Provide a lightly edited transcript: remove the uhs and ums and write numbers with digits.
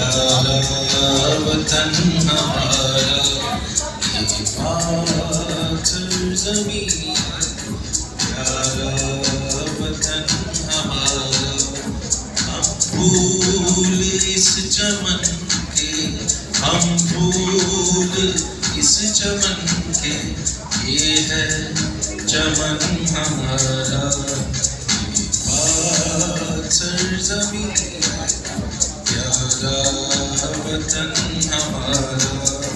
प्यारा वतन हमारा, ये पाक सरज़मीं, प्यारा वतन हमारा। हम फूल इस चमन के, हम फूल इस चमन के, ये है चमन हमारा, ये पाक सरज़मीं, प्यारा वतन हमारा।